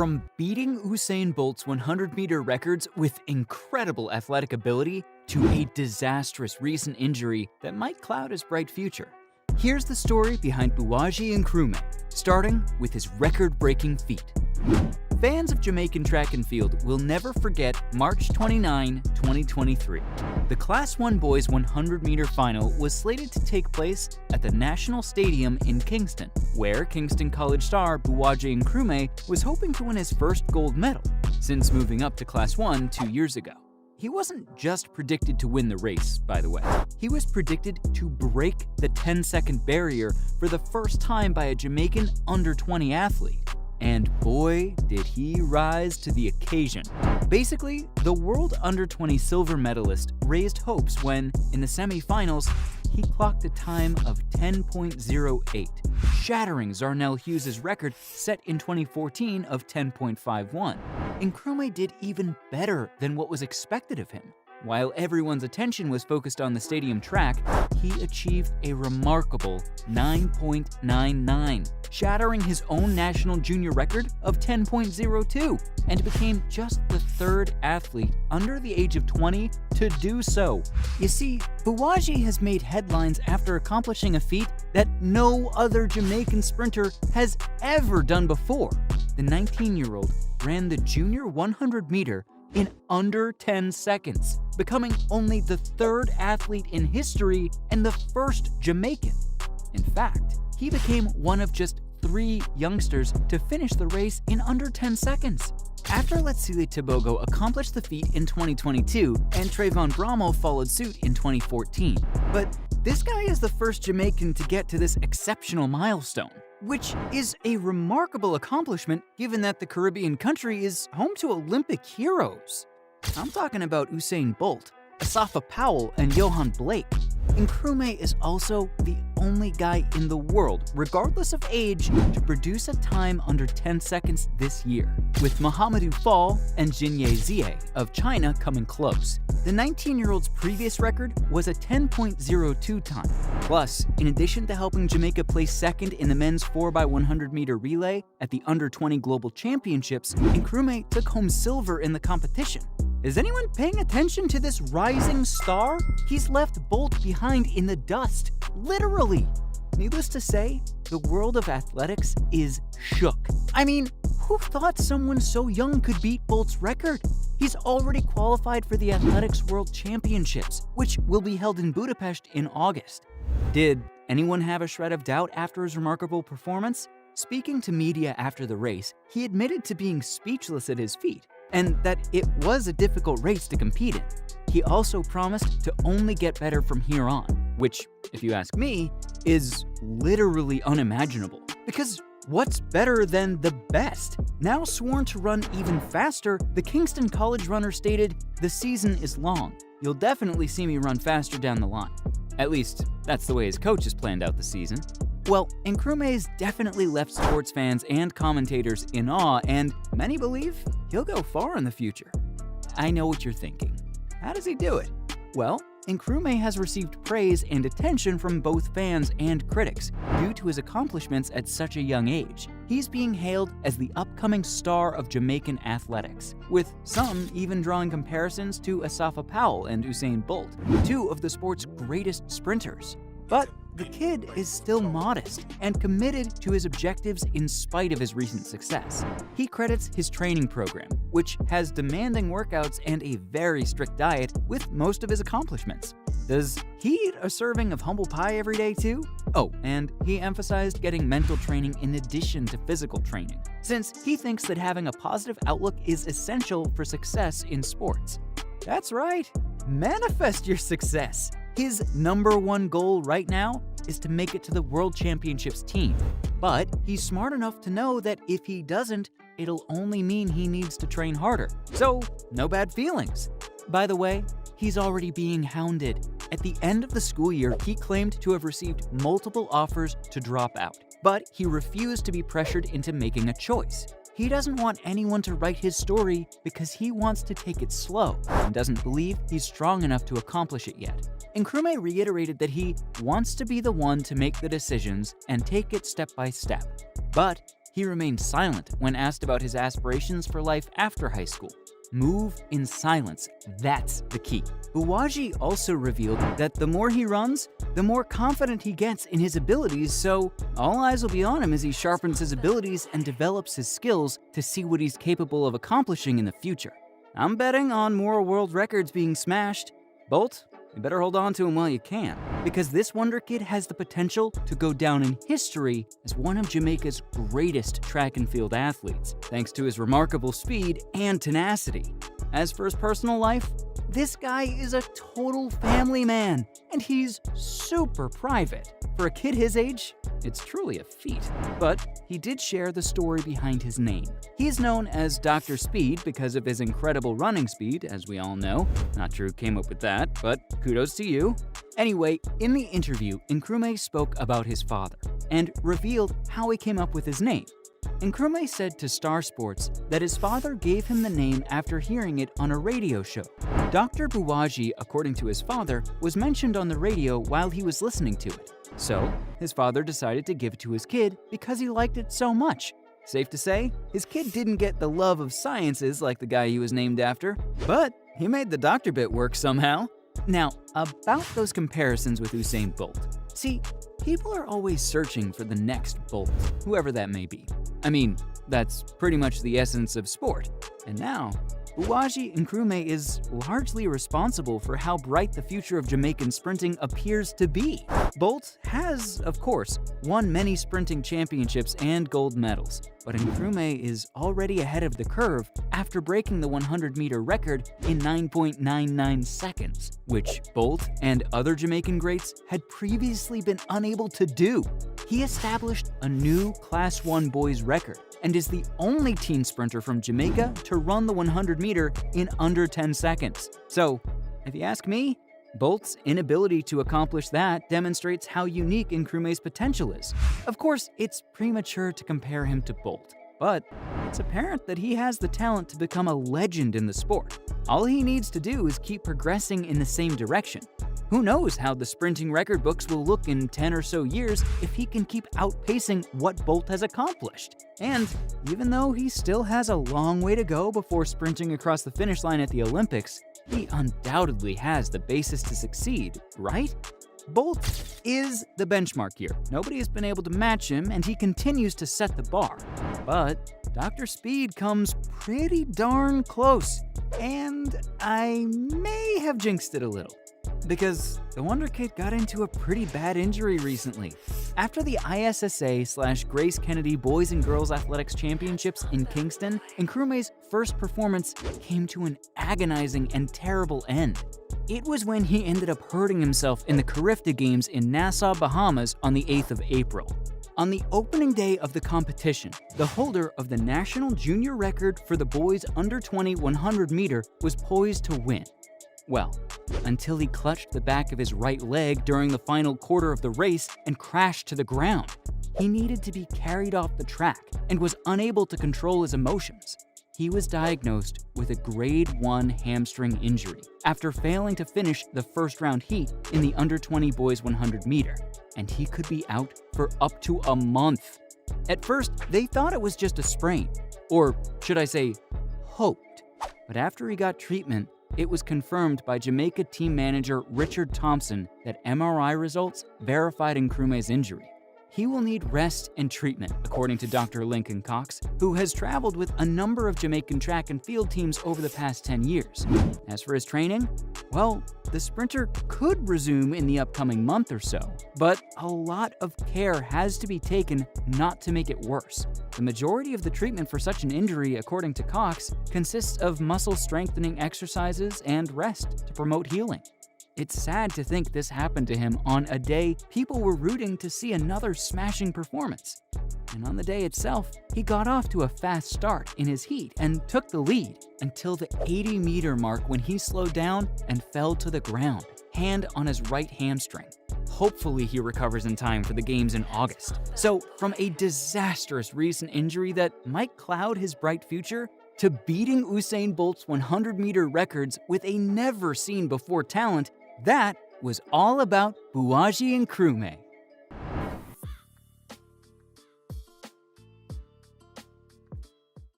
From beating Usain Bolt's 100-meter records with incredible athletic ability to a disastrous recent injury that might cloud his bright future. Here's the story behind Bouwahjgie Nkrumie, starting with his record-breaking feat. Fans of Jamaican track and field will never forget March 29, 2023. The Class 1 boys 100-meter final was slated to take place at the National Stadium in Kingston, where Kingston College star Bouwahjgie Nkrumie was hoping to win his first gold medal since moving up to Class 1 2 years ago. He wasn't just predicted to win the race, by the way. He was predicted to break the 10-second barrier for the first time by a Jamaican under-20 athlete. And boy, did he rise to the occasion. Basically, the world under-20 silver medalist raised hopes when, in the semifinals, he clocked a time of 10.08, shattering Zarnell Hughes' record set in 2014 of 10.51. Nkrumie did even better than what was expected of him. While everyone's attention was focused on the stadium track, he achieved a remarkable 9.99, shattering his own national junior record of 10.02, and became just the third athlete under the age of 20 to do so. You see, Bouwahjgie has made headlines after accomplishing a feat that no other Jamaican sprinter has ever done before. The 19-year-old ran the junior 100-meter in under 10 seconds, becoming only the third athlete in history and the first Jamaican. In fact, he became one of just 3 youngsters to finish the race in under 10 seconds. After Letsile Tebogo accomplished the feat in 2022 and Trayvon Bramo followed suit in 2014. But this guy is the first Jamaican to get to this exceptional milestone, which is a remarkable accomplishment given that the Caribbean country is home to Olympic heroes. I'm talking about Usain Bolt, Asafa Powell, and Johan Blake. Nkrumie is also the only guy in the world, regardless of age, to produce a time under 10 seconds this year, with Mahamadou Fall and Jinye Zie of China coming close. The 19-year-old's previous record was a 10.02 time. Plus, in addition to helping Jamaica place second in the men's 4x100-meter relay at the Under-20 Global Championships, Nkrumie took home silver in the competition. Is anyone paying attention to this rising star? He's left Bolt behind in the dust, literally. Needless to say, the world of athletics is shook. I mean, who thought someone so young could beat Bolt's record? He's already qualified for the Athletics World Championships, which will be held in Budapest in August. Did anyone have a shred of doubt after his remarkable performance? Speaking to media after the race, he admitted to being speechless at his feat, and that it was a difficult race to compete in. He also promised to only get better from here on, which, if you ask me, is literally unimaginable. Because what's better than the best? Now sworn to run even faster, the Kingston College runner stated, "The season is long. You'll definitely see me run faster down the line." At least, that's the way his coach has planned out the season. Well, Nkrumie's definitely left sports fans and commentators in awe, and many believe he'll go far in the future. I know what you're thinking. How does he do it? Well, Nkrumie has received praise and attention from both fans and critics due to his accomplishments at such a young age. He's being hailed as the upcoming star of Jamaican athletics, with some even drawing comparisons to Asafa Powell and Usain Bolt, 2 of the sport's greatest sprinters. But the kid is still modest and committed to his objectives in spite of his recent success. He credits his training program, which has demanding workouts and a very strict diet, with most of his accomplishments. Does he eat a serving of humble pie every day too? Oh, and he emphasized getting mental training in addition to physical training, since he thinks that having a positive outlook is essential for success in sports. That's right, manifest your success. His #1 goal right now is to make it to the World Championships team. But he's smart enough to know that if he doesn't, it'll only mean he needs to train harder. So, no bad feelings. By the way, he's already being hounded. At the end of the school year, he claimed to have received multiple offers to drop out, but he refused to be pressured into making a choice. He doesn't want anyone to write his story because he wants to take it slow and doesn't believe he's strong enough to accomplish it yet. Nkrumie reiterated that he wants to be the one to make the decisions and take it step by step. But he remained silent when asked about his aspirations for life after high school. Move in silence, that's the key. Bouwahjgie also revealed that the more he runs, the more confident he gets in his abilities, so all eyes will be on him as he sharpens his abilities and develops his skills to see what he's capable of accomplishing in the future. I'm betting on more world records being smashed. Bolt, you better hold on to him while you can, because this wonder kid has the potential to go down in history as one of Jamaica's greatest track and field athletes, thanks to his remarkable speed and tenacity. As for his personal life, this guy is a total family man, and he's super private. For a kid his age, it's truly a feat. But he did share the story behind his name. He is known as Dr. Speed because of his incredible running speed, as we all know. Not sure who came up with that, but kudos to you. Anyway, in the interview, Nkrumie spoke about his father and revealed how he came up with his name. Nkrumie said to Star Sports that his father gave him the name after hearing it on a radio show. Dr. Bouwahjgie, according to his father, was mentioned on the radio while he was listening to it. So, his father decided to give it to his kid because he liked it so much. Safe to say, his kid didn't get the love of sciences like the guy he was named after, but he made the doctor bit work somehow. Now, about those comparisons with Usain Bolt. See, people are always searching for the next Bolt, whoever that may be. I mean, that's pretty much the essence of sport. And now, Bouwahjgie Nkrumie is largely responsible for how bright the future of Jamaican sprinting appears to be. Bolt has, of course, won many sprinting championships and gold medals, but Nkrumie is already ahead of the curve after breaking the 100-meter record in 9.99 seconds, which Bolt and other Jamaican greats had previously been unable to do. He established a new Class 1 boys record and is the only teen sprinter from Jamaica to run the 100-meter in under 10 seconds. So, if you ask me, Bolt's inability to accomplish that demonstrates how unique Nkrumie's potential is. Of course, it's premature to compare him to Bolt, but it's apparent that he has the talent to become a legend in the sport. All he needs to do is keep progressing in the same direction. Who knows how the sprinting record books will look in 10 or so years if he can keep outpacing what Bolt has accomplished. And even though he still has a long way to go before sprinting across the finish line at the Olympics, he undoubtedly has the basis to succeed, right? Bolt is the benchmark here. Nobody has been able to match him, and he continues to set the bar. But Dr. Speed comes pretty darn close, and I may have jinxed it a little, because the Wonder Kid got into a pretty bad injury recently. After the ISSA/Grace Kennedy Boys and Girls Athletics Championships in Kingston, Nkrumie's first performance came to an agonizing and terrible end. It was when he ended up hurting himself in the Carifta Games in Nassau, Bahamas on the 8th of April. On the opening day of the competition, the holder of the national junior record for the boys under 20 100-meter was poised to win. Well, until he clutched the back of his right leg during the final quarter of the race and crashed to the ground. He needed to be carried off the track and was unable to control his emotions. He was diagnosed with a grade 1 hamstring injury after failing to finish the first round heat in the under 20 boys 100 meter, and he could be out for up to a month. At first, they thought it was just a sprain, or should I say, hoped. But after he got treatment, it was confirmed by Jamaica team manager Richard Thompson that MRI results verified Nkrumie's injury. He will need rest and treatment, according to Dr. Lincoln Cox, who has traveled with a number of Jamaican track and field teams over the past 10 years. As for his training, well, the sprinter could resume in the upcoming month or so, but a lot of care has to be taken not to make it worse. The majority of the treatment for such an injury, according to Cox, consists of muscle strengthening exercises and rest to promote healing. It's sad to think this happened to him on a day people were rooting to see another smashing performance. And on the day itself, he got off to a fast start in his heat and took the lead until the 80-meter mark when he slowed down and fell to the ground, hand on his right hamstring. Hopefully he recovers in time for the games in August. So from a disastrous recent injury that might cloud his bright future, to beating Usain Bolt's 100-meter records with a never-seen-before talent, that was all about Bouwahjgie Nkrumie.